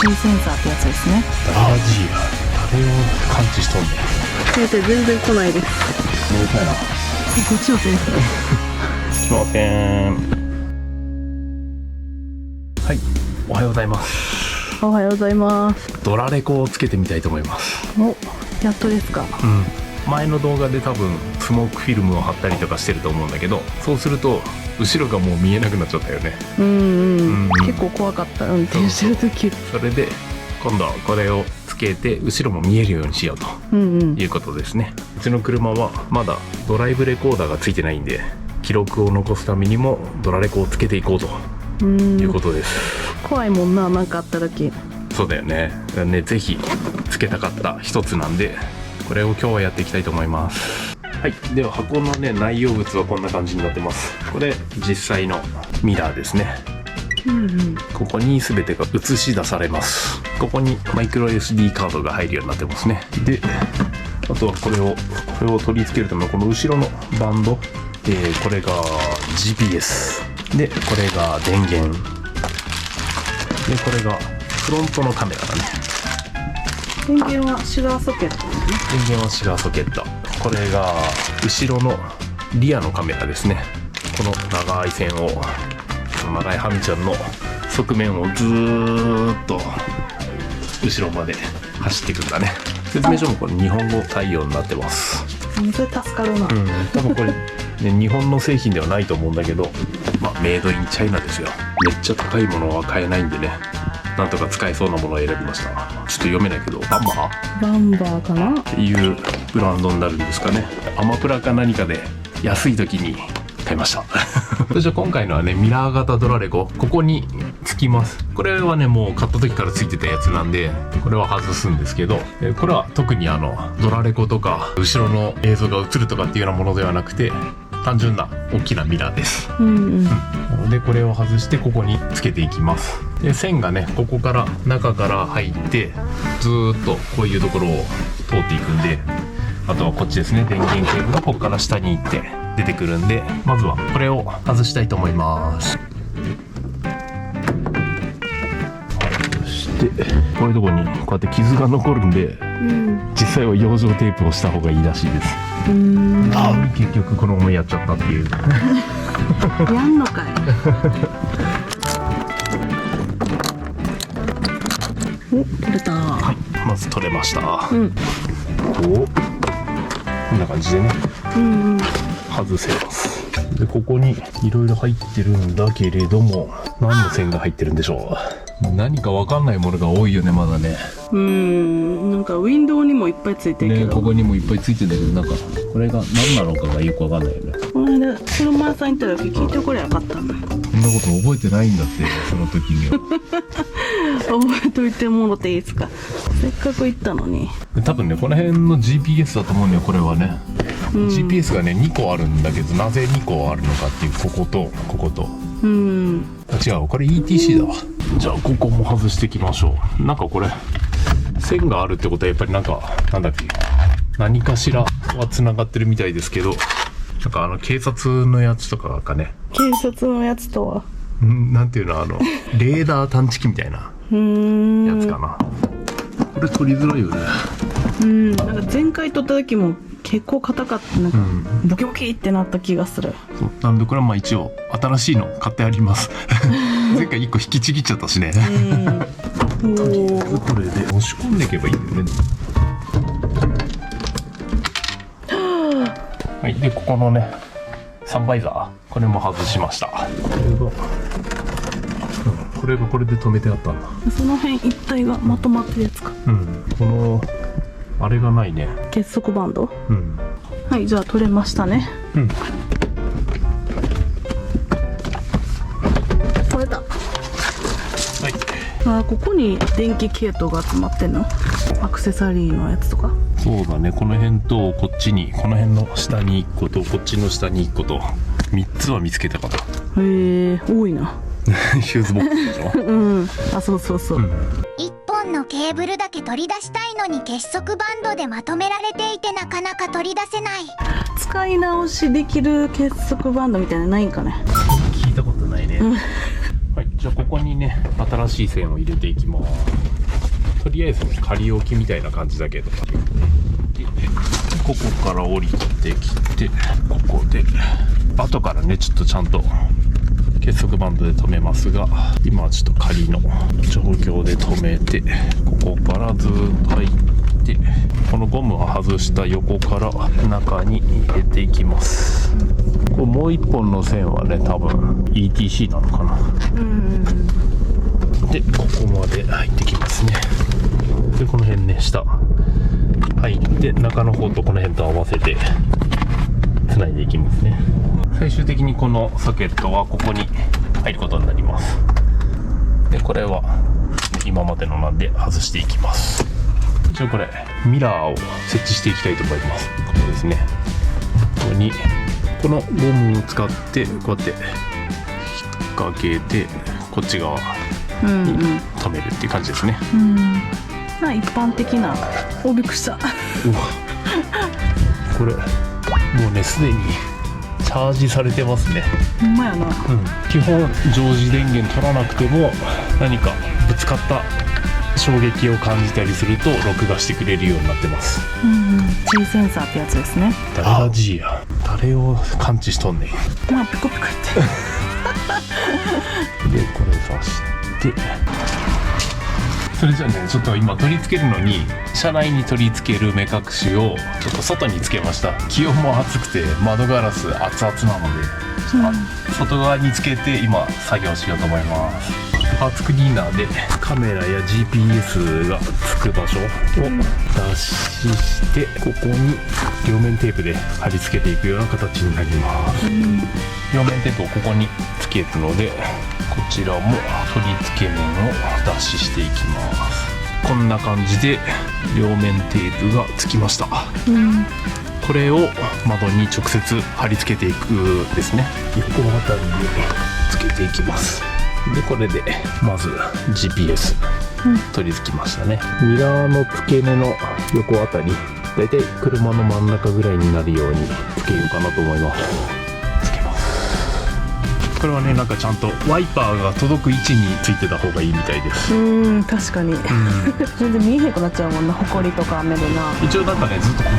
G センサーってやつですね。誰が G や。誰を感知しとんねん。全然来ないです。めでたいな。こっちのせいです。すいません。はい、おはようございます。おはようございます。ドラレコをつけてみたいと思います。お、やっとですか。前の動画で多分スモークフィルムを貼ったりとかしてると思うんだけど、そうすると後ろがもう見えなくなっちゃったよね。結構怖かった運転してる時。それで今度はこれをつけて後ろも見えるようにしようということですね。うちの車はまだドライブレコーダーがついてないんで、記録を残すためにもドラレコをつけていこうということです。怖いもんな、なんかあった時。そうだよね。ぜひつけたかった一つなんで、これを今日はやっていきたいと思います。はい、では箱のね内容物はこんな感じになってます。これ実際のミラーですね。ここに全てが映し出されます。ここにマイクロ SD カードが入るようになってますね。で、あとはこれを取り付けるためのこの後ろのバンド、これが GPS で、これが電源で、これがフロントのカメラだね。電源はシガーソケットですね。電源はシガーソケット。これが後ろのリアのカメラですね。この長い線を、長いハミちゃんの側面をずーっと後ろまで走っていくんだね。説明書もこれ日本語対応になってます。それ助かるな。多分これ、ね、日本の製品ではないと思うんだけど、メイドインチャイナですよ。めっちゃ高いものは買えないんでね、なんとか使えそうなものを選びました。ちょっと読めないけど、バンバーかなっていうブランドになるんですかね。アマプラか何かで安い時に買いました。それじゃ今回のはね、ミラー型ドラレコ、ここにつきます。これはねもう買った時からついてたやつなんで、これは外すんですけど、これは特にドラレコとか後ろの映像が映るとかっていうようなものではなくて、単純な大きなミラーです。でこれを外してここにつけていきます。で線がねここから中から入ってずーっとこういうところを通っていくんで、あとはこっちですね、電源ケーブルがここから下に行って出てくるんで、まずはこれを外したいと思います。そしてこういうところにこうやって傷が残るんで、実際は養生テープをした方がいいらしいです。結局このままやっちゃったっていう。やんのかい。お、取れた。はい、まず取れました。こんな感じでね、外せます。でここにいろいろ入ってるんだけれども、何の線が入ってるんでしょう。何か分かんないものが多いよね、まだね。なんかウィンドウにもいっぱいついてるけど、ね、ここにもいっぱいついてるんだけど、なんかこれが何なのかがよく分かんないよね。この間車屋さん行った時聞いてこればよかったな。そんなこと覚えてないんだって、その時には。覚えといてもろていいですか。せっかく行ったのに。多分ねこの辺の GPS だと思うんだよ、これはね。GPS がね2個あるんだけど、なぜ2個あるのかっていう、こことここと。違う、これ ETC だわ。じゃあここも外していきましょう。なんかこれ線があるってことはやっぱりなんかなんだっけ、何かしらはつながってるみたいですけど、なんか警察のやつとかかね。警察のやつとはなんていうの、レーダー探知機みたいなやつかな。これ取りづらいよね。なんか前回撮った時も結構硬かった、なんかボキボキってなった気がする。なんでこれは一応新しいの買ってあります。前回1個引きちぎっちゃったしね。とりあえずこれで押し込んでいけばいいんだよね。はい、でここのねサンバイザー、これも外しました。これがこれで止めてあったんだ。その辺一体がまとまってるやつか。このあれがないね、結束バンド。はい、じゃあ取れましたね。取れた。ここに電気系統が集まってんの。アクセサリーのやつとか。そうだね、この辺とこっちに、この辺の下に1個とこっちの下に1個と3つは見つけたかな。へえ、多いな。シューズボックスでしょ。あ、そうそうそう。1本のケーブルだけ取り出したいのに結束バンドでまとめられていてなかなか取り出せない。使い直しできる結束バンドみたいなのないんかね。聞いたことないね。はい、じゃあここにね新しい線を入れていきます。りあえずね仮置きみたいな感じだけど、でここから降りてきて、ここで後からねちょっとちゃんと結束バンドで留めますが、今はちょっと仮の状況で留めて、ここからずーっと入って、このゴムを外した横から中に入れていきます。これもう一本の線はね多分 ETC なのかな。でここまで入ってきますね。でこの辺ね下入って中の方とこの辺と合わせてつないでいきますね。最終的にこのソケットはここに入ることになります。でこれは今までのなんで外していきます。一応これミラーを設置していきたいと思います。ここですね。ここにこのゴムを使ってこうやって引っ掛けてこっち側に留めるっていう感じですね。まあ一般的な。お、びっくりした。うわこれもうねすでにチャージされてますね。ほんまやな。基本常時電源取らなくても何かぶつかった衝撃を感じたりすると録画してくれるようになってます。G センサーってやつですね。誰が G や、誰を感知しとんねん。まあピコピコってでこれ刺して、それじゃあねちょっと今取り付けるのに車内に取り付ける目隠しをちょっと外につけました。気温も暑くて窓ガラス熱々なので、外側につけて今作業しようと思います。パーツクリーナーでカメラや GPS がつく場所を脱脂して、ここに両面テープで貼り付けていくような形になります。両面テープをここにつけるので、こちらも取り付け面を脱脂していきます。こんな感じで両面テープがつきました。これを窓に直接貼り付けていくですね。横あたりにつけていきます。でこれでまず GPS 取り付きましたね。ミラーの付け根の横あたり、だいたい車の真ん中ぐらいになるようにつけようかなと思います。つけます。これはねなんかちゃんとワイパーが届く位置についてた方がいいみたいです。確かに全然見えへんくなっちゃうもんな、ほこりとか雨でな。一応なんかねずっとこ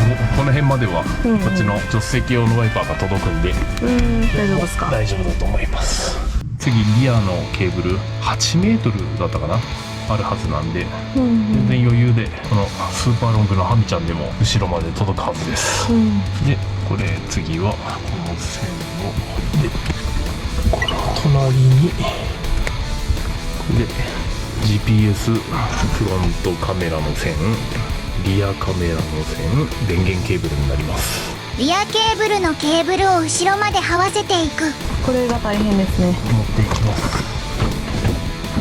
の辺まではこっちの助手席用のワイパーが届くんで、大丈夫ですか。大丈夫だと思います。次リアのケーブル8メートルだったかな、あるはずなんで、全然余裕でこのスーパーロングのハミちゃんでも後ろまで届くはずです。でこれ次はこの線をでこの隣にで GPS フロントカメラの線、リアカメラの線、電源ケーブルになります。リアケーブルのケーブルを後ろまで這わせていく。これが大変ですね。持っていきます。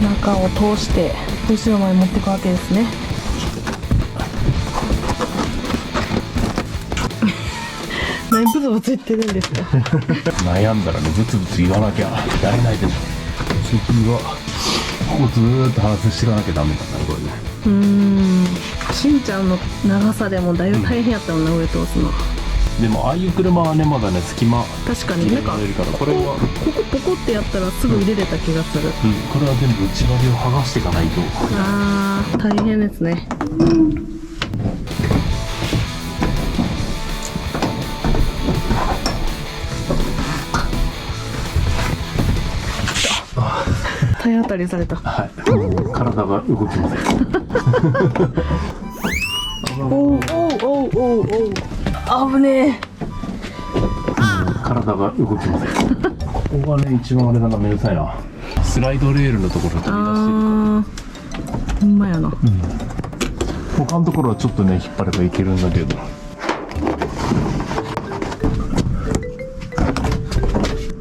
中を通して後ろまで持っていくわけですね。何ブツブツ言ってるんですか。悩んだらねブツブツ言わなきゃやれないでしょ。次はここずーっと外していかなきゃダメだなこれね。しんちゃんの長さでもだいぶ大変やったもんな、上通すの。でもああいう車はねまだね隙間確かになんか入れられるから、これはここポコってやったらすぐ入れれた気がする。これは全部内割りを剥がしていかないと。あー大変ですね。体当たりされた。はい、体が動きません。おう危ねえ。体が動きません。ここがね一番あれだな、めんどくさいな。スライドレールのところ取り出してるから。ほんまやな。他のところはちょっとね引っ張ればいけるんだけど、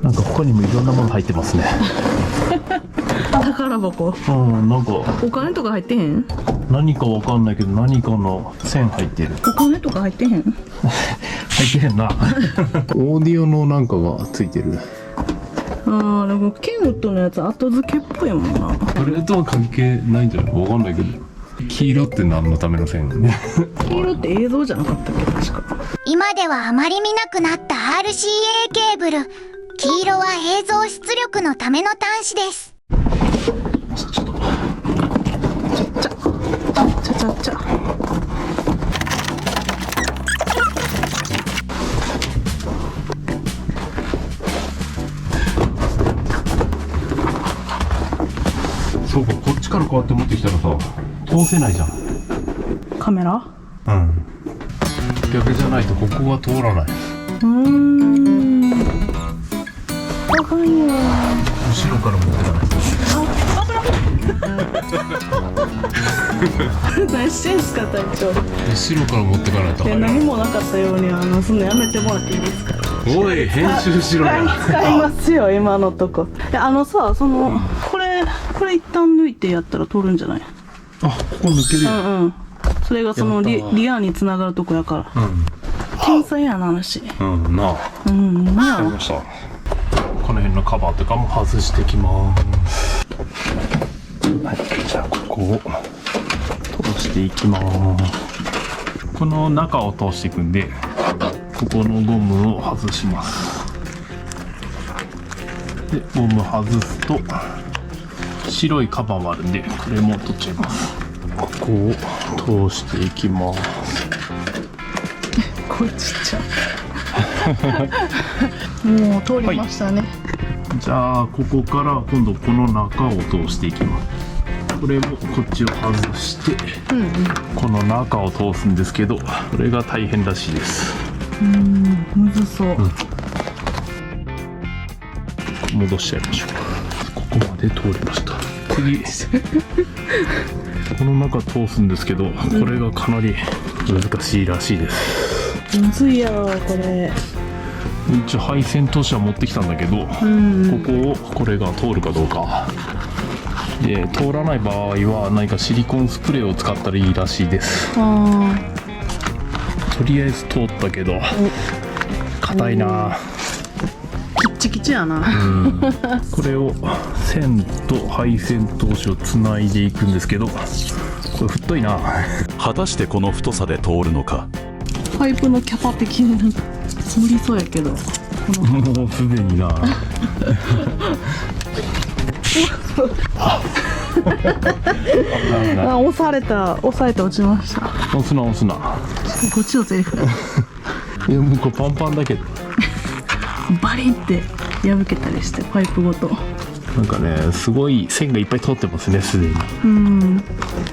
なんか他にもいろんなもの入ってますね。宝箱。なんかお金とか入ってへん。何かわかんないけど何かの線入ってる。お金とか入ってへん。入ってへんな。オーディオのなんかがついてる。でもケンウッドのやつ後付けっぽいもんな。それとは関係ないんじゃないかわかんないけど、黄色って何のための線？黄色って映像じゃなかったっけ確か。今ではあまり見なくなった RCA ケーブル。黄色は映像出力のための端子です。ちょちゃちゃ。そうか、こっちからこうやって持ってきたらさ、通せないじゃん。カメラ？うん。逆じゃないとここは通らない。わかんよ。後ろから持ってかないと。何してんすか隊長。後ろから持ってかないと。何もなかったようにそんなやめてもらっていいですか。おい、編集しろよ。使いますよ今のとこ。さこれ一旦抜いてやったら通るんじゃない？あ、ここ抜けるよ。それがそのリアにつながるとこやから。天才やな話。なあ。わかりました。この辺のカバーとかも外してきます。はい、じゃあここを通していきます。この中を通していくんで、ここのゴムを外します。で、ゴム外すと白いカバーもあるんで、これも取っちゃいます。ここを通していきます。これちっちゃもう通りましたね。じゃあここから今度この中を通していきます。これもこっちを外して、この中を通すんですけど、これが大変らしいです。むずそう。戻しちゃいましょう。ここまで通りました。次この中通すんですけど、これがかなり難しいらしいです。むずいやろこれ。一応配線としては持ってきたんだけど、ここれが通るかどうかで、通らない場合は何かシリコンスプレーを使ったらいいらしいです。とりあえず通ったけど硬いな。キッチキチやな。これを線と配線同士をつないでいくんですけど、これ太いな。果たしてこの太さで通るのか。パイプのキャパ的になんか積もりそうやけど、もうすでにな。押さえて落ちました。押すな押すな。こっちのセリフ。いやもうこれパンパンだけど。バリンって破けたりしてパイプごと。なんかね、すごい線がいっぱい通ってますね、すでに。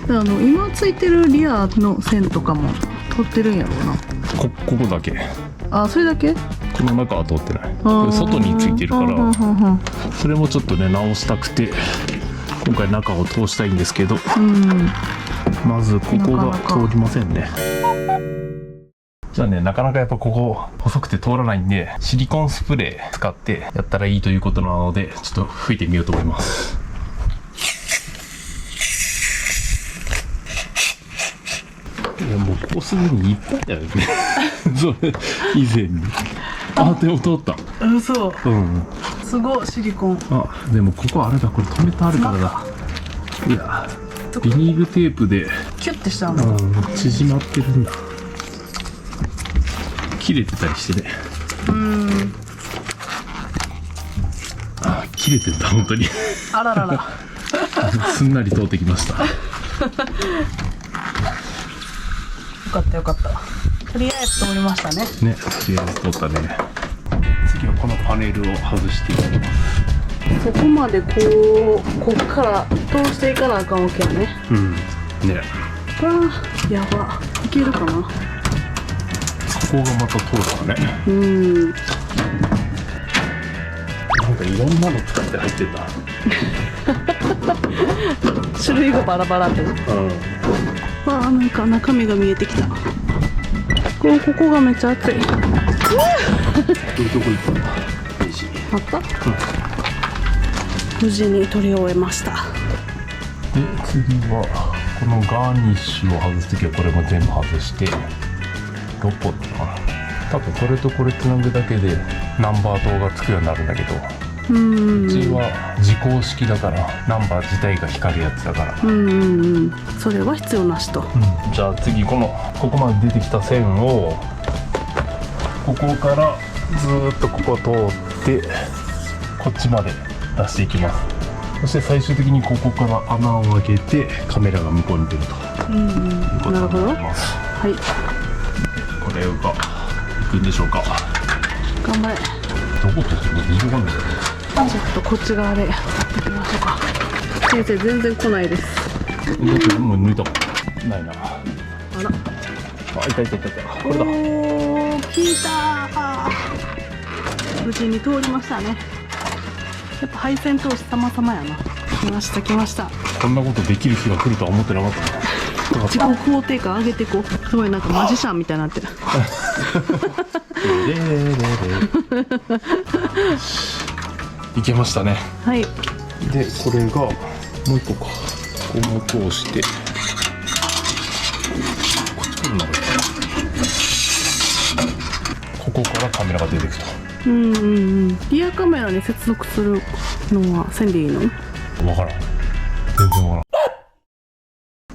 今ついてるリアの線とかも通ってるんやろうな。ここだけ。あ、それだけ？この中は通ってない。外についてるから、それもちょっとね直したくて、今回中を通したいんですけど、まずここが通りませんね。じゃあね、なかなかやっぱここ細くて通らないんで、シリコンスプレー使ってやったらいいということなので、ちょっと吹いてみようと思います。いやもうここすでにいっぱいだよね。それ以前に。あ、でも通った。嘘。すごいシリコン。あ、でもここあれだ、これ止めてあるからだ。いや、ビニールテープでキュッてしたんだ。縮まってるんだ。切れてたりしてね。あ、切れてんだ本当に。あららら。すんなり通ってきました。よかったよかった。とりあえず通りましたね。ね、とりあえず通ったね。次はこのパネルを外していきます。そこまでこっから通していかなあかんわけやね。ね。やば。いけるかな。ここがまた通るからね。なんかいろんなの使って入ってた。種類がバラバラってね。なんか中身が見えてきた。ここがめっちゃ熱い。どこ行ったんだ。あった？無事に取り終えました。で、次はこのガーニッシュを外すときはこれも全部外して、6本かな。多分これとこれつなぐだけでナンバー灯がつくようになるんだけど、うちは自光式だからナンバー自体が光るやつだから、それは必要なしと。じゃあ次ここまで出てきた線をここからずーっとここ通ってこっちまで出していきます。そして最終的にここから穴を開けてカメラが向こうに出ると。なるほど。ははい、い。これがいくんでしょうか。頑張れ。どこって見てこないんだよね。ちょっとこっち側で行きましょうか。先生全然来ないです。だってもう抜いたもん。ないな。あら。あ、いた。これだ。おー、来たー。無事に通りましたね。やっぱ配線通し様々やな。来ました。こんなことできる日が来るとは思ってなかったな。自己肯定感上げてこう。すごいなんかマジシャンみたいになってる。いけましたね。はい。で、これがもう一個か。ここも通して、こっちから流れてここからカメラが出てくと。リアカメラに接続するのはせんでいいの？わからん。全然わか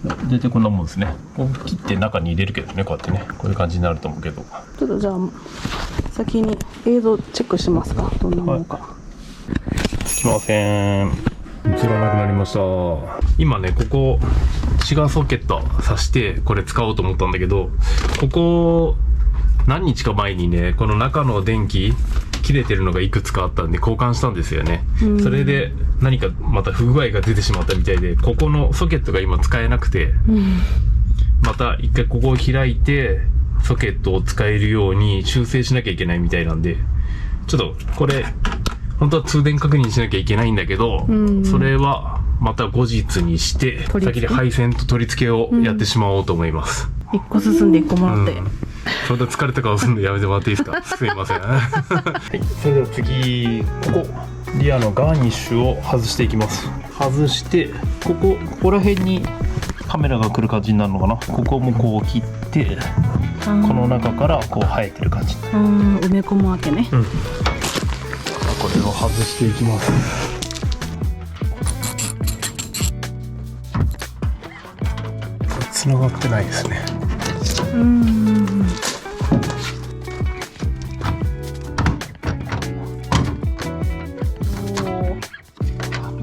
らん。大体こんなもんですね。こう切って中に入れるけどね、こうやってね。こういう感じになると思うけど。ちょっとじゃあ先に映像チェックしますか。どんなものか。来ません。映らなくなりました。今ね、ここ違うソケット挿してこれ使おうと思ったんだけど、ここ何日か前にね、この中の電気切れてるのがいくつかあったんで交換したんですよね。それで何かまた不具合が出てしまったみたいで、ここのソケットが今使えなくて、また一回ここを開いてソケットを使えるように修正しなきゃいけないみたいなんで、ちょっとこれ本当は通電確認しなきゃいけないんだけど、それはまた後日にして先に配線と取り付けをやってしまおうと思います。一個進んで一個もらって。それで疲れた顔するのやめてもらっていいですか。すいません。はい、それでは次、ここリアのガーニッシュを外していきます。外してここら辺にカメラが来る感じになるのかな。ここもこう切ってこの中からこう生えてる感じ。埋め込むわけね。これを外していきます。繋がってないですね。抜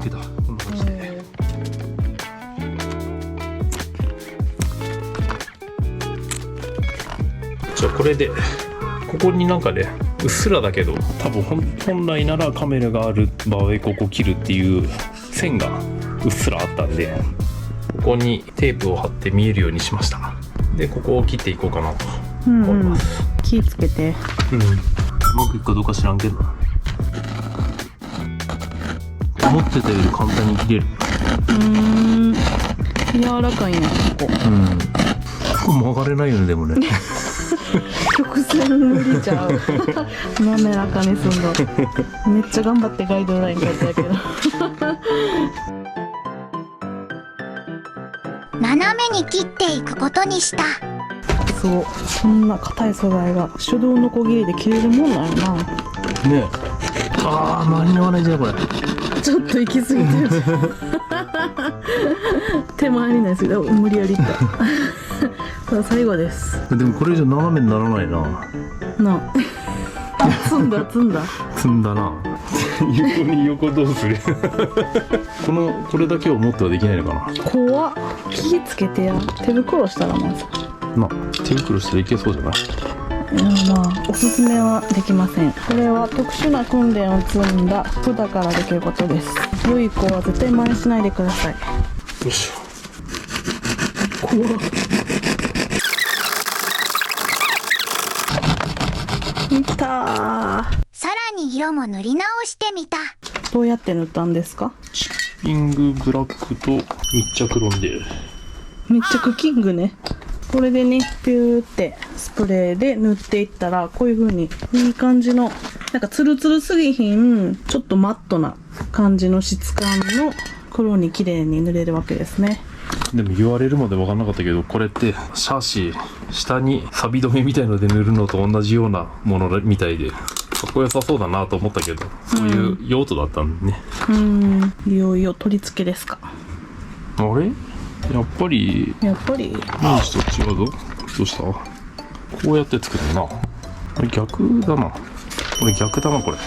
けた。こんな感じで。じゃあこれでここになんかね、うっすらだけど多分本来ならカメラがある場合ここ切るっていう線がうっすらあったんで、ここにテープを貼って見えるようにしました。でここを切っていこうかなと思います。気ぃつけて。うまくいくかどうか知らんけどな。思ってたより簡単に切れる。柔らかいね、ここ。ここ曲がれないよね、でもね。曲線無理ちゃう。滑らかにすんの。めっちゃ頑張ってガイドライン書いてたけど。斜めに切っていくことにした。そう、そんな硬い素材が手動のこぎりで切れるもんなんやな。ねえ。ああ、間に合わないじゃんこれ。ちょっと行き過ぎてる。手前にないですけど無理やりいった。さあ最後です。でもこれ以上斜めにならないな。なあ。積んだ。積んだな。横に横どうする。これだけを持ってはできないのかな。怖っ。気ぃつけてや。手袋したらまず。まあ手袋していけそうじゃない。いやまあおすすめはできません。これは特殊な訓練を積んだ人だからできることです。良い子は絶対真似しないでください。よいしょ。怖っ。いったー。さらに色も塗り直してみた。どうやって塗ったんですか？チッピングブラックと密着ロンで。密着キングね。これでね、ピューってスプレーで塗っていったら、こういう風にいい感じの、なんかツルツルすぎひん、ちょっとマットな感じの質感の黒に綺麗に塗れるわけですね。でも言われるまで分かんなかったけど、これってシャーシ下にサビ止めみたいので塗るのと同じようなものみたいで、かっこよさそうだなと思ったけど、そういう用途だったんでね。いよいよ取り付けですか。あれやっぱりイメージと違うぞ。どうした？こうやって作るな。これ逆だな。これ逆だな。これちょ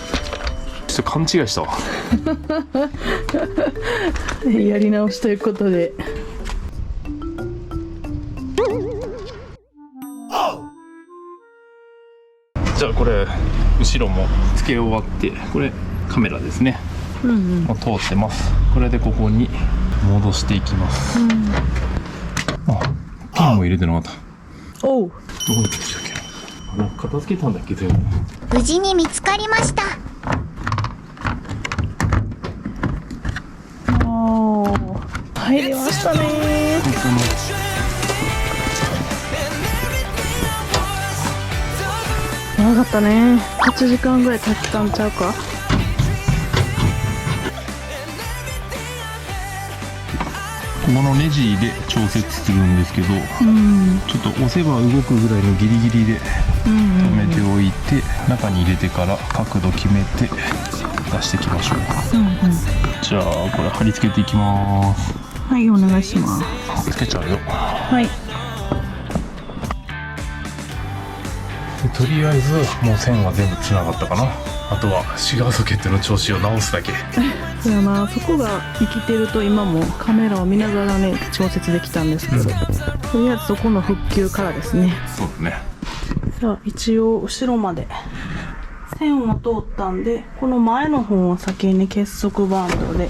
っと勘違いしたわ。やり直しということで、じゃあこれ後ろもつけ終わって、これカメラですね、もう通ってます。これでここに戻していきます。あ、ピンも入れてなかった。おう。どこに来たっけな。片付けたんだっけ全部。無事に見つかりました。入りましたね。長かったね。8時間ぐらい経ったんちゃうか。ここのネジで調節するんですけど、ちょっと押せば動くぐらいのギリギリで止めておいて、中に入れてから角度決めて出していきましょう。じゃあこれ貼り付けていきます。はい、お願いします。つけちゃうよ。はい。でとりあえずもう線は全部つながったかな。あとはシガーソケットの調子を直すだけ。そうやな、そこが生きてると今もカメラを見ながらね調節できたんですけど、とりあえずそこの復旧からですね。そうだね。じゃあ一応後ろまで線は通ったんで、この前の方を先に結束バンドで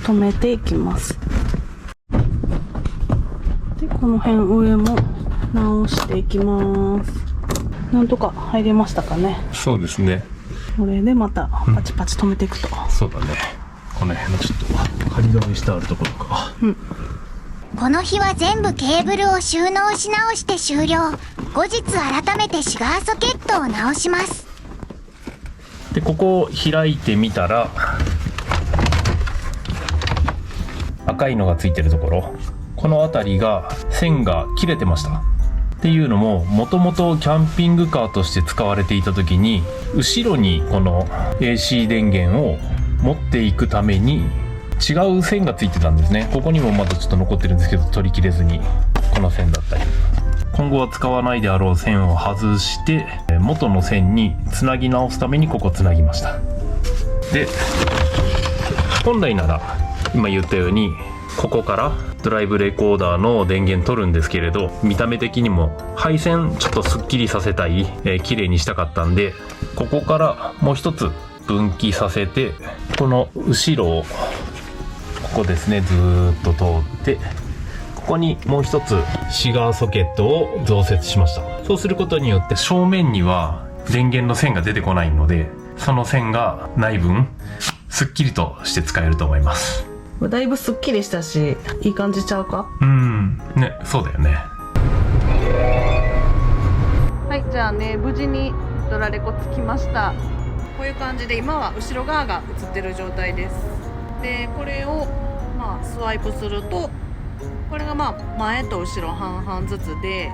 留めていきます。でこの辺上も直していきます。なんとか入れましたかね。そうですね。これでまたパチパチ止めていくと、そうだね。この辺のちょっと仮止めしてあるところか。この日は全部ケーブルを収納し直して終了。後日改めてシガーソケットを直します。でここを開いてみたら赤いのがついてるところ、この辺りが線が切れてました。っていうのも、もともとキャンピングカーとして使われていた時に後ろにこの AC 電源を持っていくために違う線がついてたんですね。ここにもまだちょっと残ってるんですけど、取り切れずにこの線だったり、今後は使わないであろう線を外して元の線につなぎ直すためにここつなぎました。で本来なら今言ったようにここからドライブレコーダーの電源取るんですけれど、見た目的にも配線ちょっとすっきりさせたい、綺麗にしたかったんで、ここからもう一つ分岐させて、この後ろをここですね、ずーっと通って、ここにもう一つシガーソケットを増設しました。そうすることによって正面には電源の線が出てこないので、その線がない分すっきりとして使えると思います。だいぶすっきりしたし、いい感じちゃうか。ね、そうだよね。はい、じゃあね、無事にドラレコつきました。こういう感じで今は後ろ側が映ってる状態です。でこれをスワイプすると、これが前と後ろ半々ずつで、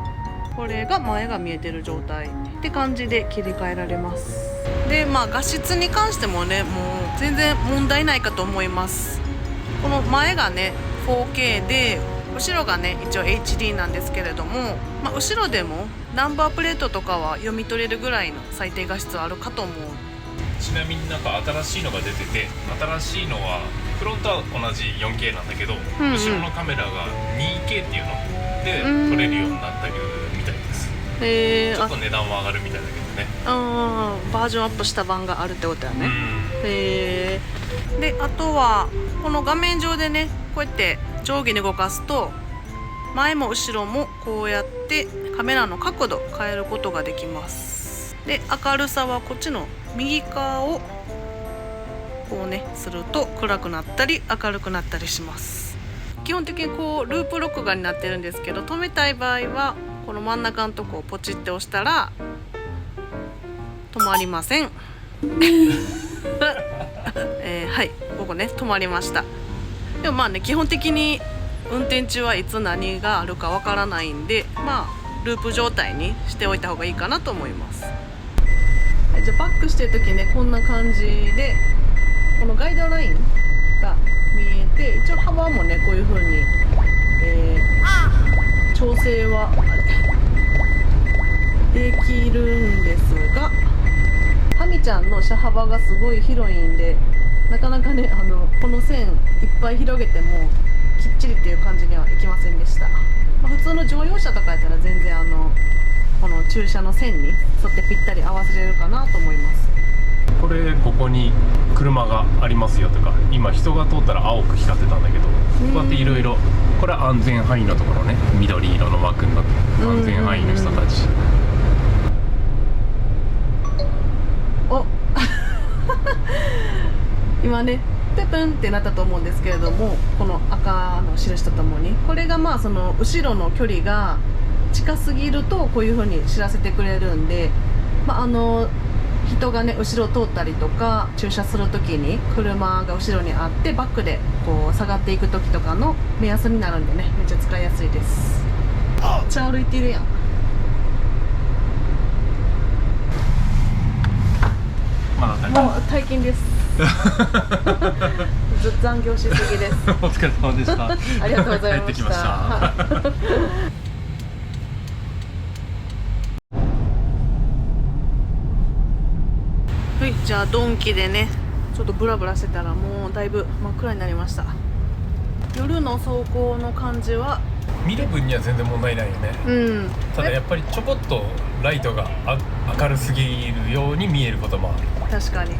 これが前が見えてる状態って感じで切り替えられます。で画質に関してもね、もう全然問題ないかと思います。この前がね 4K で、後ろがね一応 HD なんですけれども、後ろでもナンバープレートとかは読み取れるぐらいの最低画質はあるかと思う。ちなみになんか新しいのが出てて、新しいのはフロントは同じ 4K なんだけど、後ろのカメラが 2K っていうので撮れるようになったみたいです。ちょっと値段は上がるみたいだけどね。バージョンアップした版があるってことだね。であとはこの画面上でね、こうやって上下に動かすと前も後ろもこうやってカメラの角度変えることができます。で明るさはこっちの右側をこうねすると暗くなったり明るくなったりします。基本的にこうループ録画になってるんですけど、止めたい場合はこの真ん中のとこをポチって押したら止まりませんはい、ここね止まりました。でも基本的に運転中はいつ何があるかわからないんで、ループ状態にしておいた方がいいかなと思います。じゃあバックしてる時ね、こんな感じでこのガイドラインが見えて、一応幅もねこういう風に、調整はできるんですが、ハミちゃんの車幅がすごい広いんで、なかなかねこの線いっぱい広げてもきっちりっていう感じにはいきませんでした。普通の乗用車とかやったら全然この駐車の線に沿ってぴったり合わせれるかなと思います。これここに車がありますよとか、今人が通ったら青く光ってたんだけど、こうやっていろいろ、これは安全範囲のところね、緑色の枠になって安全範囲の人たち。お今ねペプンってなったと思うんですけれども、この赤の印とともに、これがまあその後ろの距離が近すぎるとこういう風に知らせてくれるんで、まあ人がね後ろ通ったりとか駐車するときに車が後ろにあってバックでこう下がっていく時とかの目安になるんでね、めっちゃ使いやすいです。めっちゃ歩いてるやん。まだもう退勤です残業しすぎですお疲れ様でしたありがとうございました。帰ってきましたはい、じゃあドンキでねちょっとブラブラしてたらもうだいぶ真っ暗になりました。夜の走行の感じは見る分には全然問題ないよね。ただやっぱりちょこっとライトが明るすぎるように見えることもある。確かに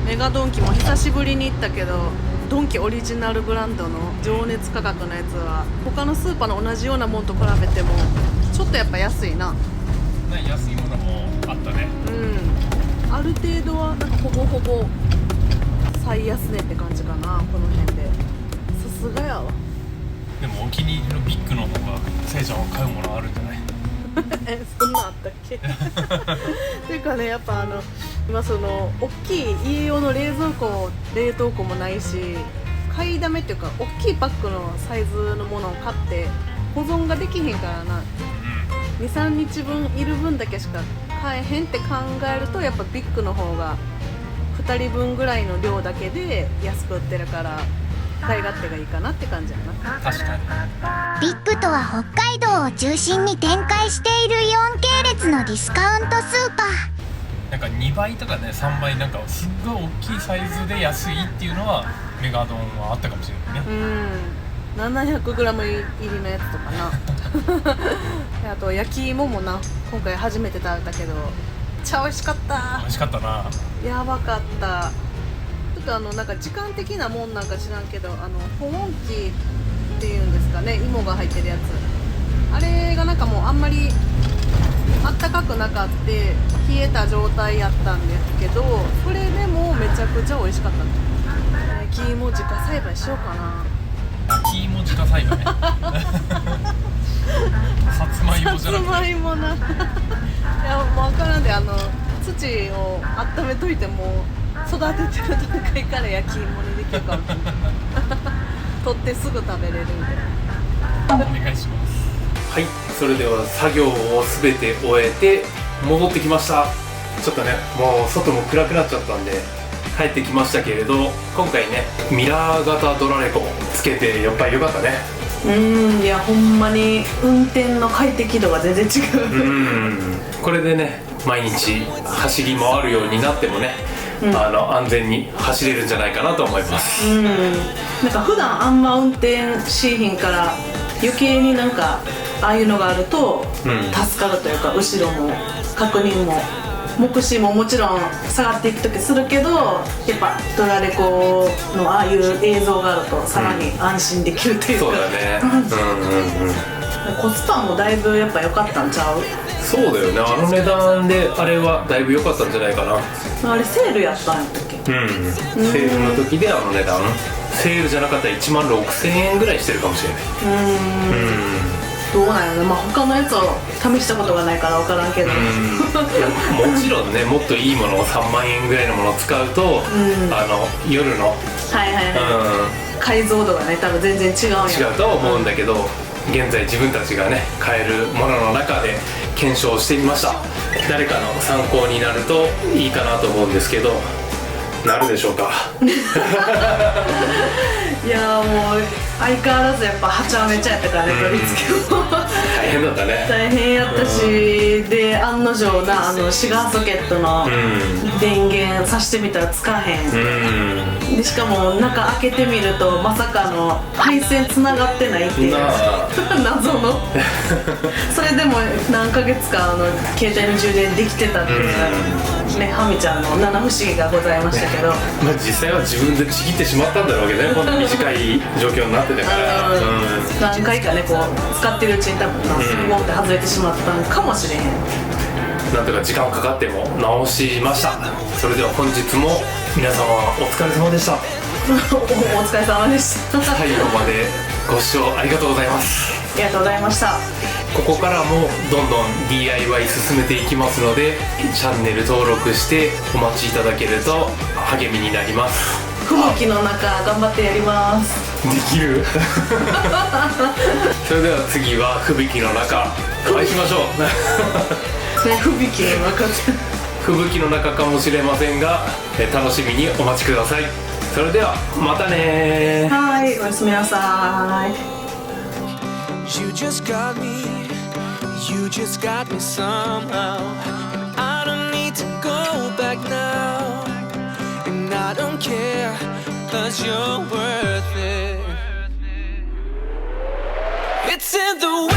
メガドンキも久しぶりに行ったけど、ドンキオリジナルブランドの情熱価格のやつは他のスーパーの同じようなもんと比べてもちょっとやっぱ安いな。安いものもあったね。ある程度はなんかほぼほぼ最安値って感じかな、この辺で。さすがやわ。でもお気に入りのビッグの方がせいちゃんは買うものあるんじゃない？そんなんあったっけっていうかね、やっぱ今その大きい家用の冷蔵庫冷凍庫もないし、買いだめっていうか大きいパックのサイズのものを買って保存ができへんからな、23日分いる分だけしか買えへんって考えると、やっぱビッグの方が2人分ぐらいの量だけで安く売ってるから使い勝手がいいかなって感じやな。確かに。ビッグとは北海道を中心に展開しているイオン系列のディスカウントスーパー。なんか2倍とかね3倍なんかすっごい大きいサイズで安いっていうのはメガドンはあったかもしれないね。700g 入りのやつとかなあと焼き芋もな、今回初めて食べたけどめっちゃ美味しかった。美味しかったな。やばかった。ちょっとなんか時間的なもんなんか知らんけど、保温器っていうんですかね、芋が入ってるやつ、あれがなんかもうあんまりあったかくなかって冷えた状態やったんですけど、それでもめちゃくちゃ美味しかったの。焼き芋自家栽培しようかな。焼き芋自家栽培さつまいもじゃなくて。さつまいもな。いやもう分からんで、土を温めといても育ててる段階から焼き芋にできるかもしれない取ってすぐ食べれるんでお願いします。はい、それでは作業をすべて終えて戻ってきました。ちょっとねもう外も暗くなっちゃったんで帰ってきましたけれど、今回ねミラー型ドラレコつけてやっぱり良かったね。いやほんまに運転の快適度が全然違う。これでね毎日走り回るようになってもね、安全に走れるんじゃないかなと思います。なんか普段あんま運転しひんから余計になんかああいうのがあると助かるというか、後ろも確認も目視ももちろん下がっていく時するけど、やっぱドラレコのああいう映像があるとさらに安心できるというか、そうだね。コスパもだいぶやっぱ良かったんちゃう？そうだよね、あの値段であれはだいぶ良かったんじゃないかな。あれセールやったんやったっけ？セールの時であの値段、セールじゃなかったら1万6000円ぐらいしてるかもしれない。どうなんやろね、まあ他のやつを試したことがないから分からんけど、いやもちろんねもっといいものを3万円ぐらいのものを使うと、夜の、解像度がね多分全然違うんや違うとは思うんだけど、現在自分たちがね買えるものの中で検証してみました。誰かの参考になるといいかなと思うんですけど、なるでしょうかいやもう相変わらずやっぱはちゃめちゃやったからね、取り付けも大変だったね。大変やったし、で案の定なシガーソケットの電源さしてみたらつかへん、でしかも中開けてみるとまさかの配線つながってないっていう謎のそれでも何ヶ月か携帯の充電できてたっていうね、ハミちゃんの七不思議がございましたけどまあ実際は自分でちぎってしまったんだろうけどね、こんな短い状況になってたから、何回かねこう使ってるうちに多分ボンって外れてしまったのかもしれへん。なんとか時間かかっても直しました。それでは本日も皆様お疲れ様でした。お疲れ様でした最後までご視聴ありがとうございます。ありがとうございました。ここからもどんどん DIY 進めていきますので、チャンネル登録してお待ちいただけると励みになります。吹雪の中頑張ってやります。できるそれでは次は吹雪の中お会いしましょうね、吹雪の中で吹雪の中かもしれませんが楽しみにお待ちください。それではまたね。はい、おやすみなさい。 You just got me, you just got me somehow. And I don't need to go back now. And I don't care, 'cause you're worth it. It's in the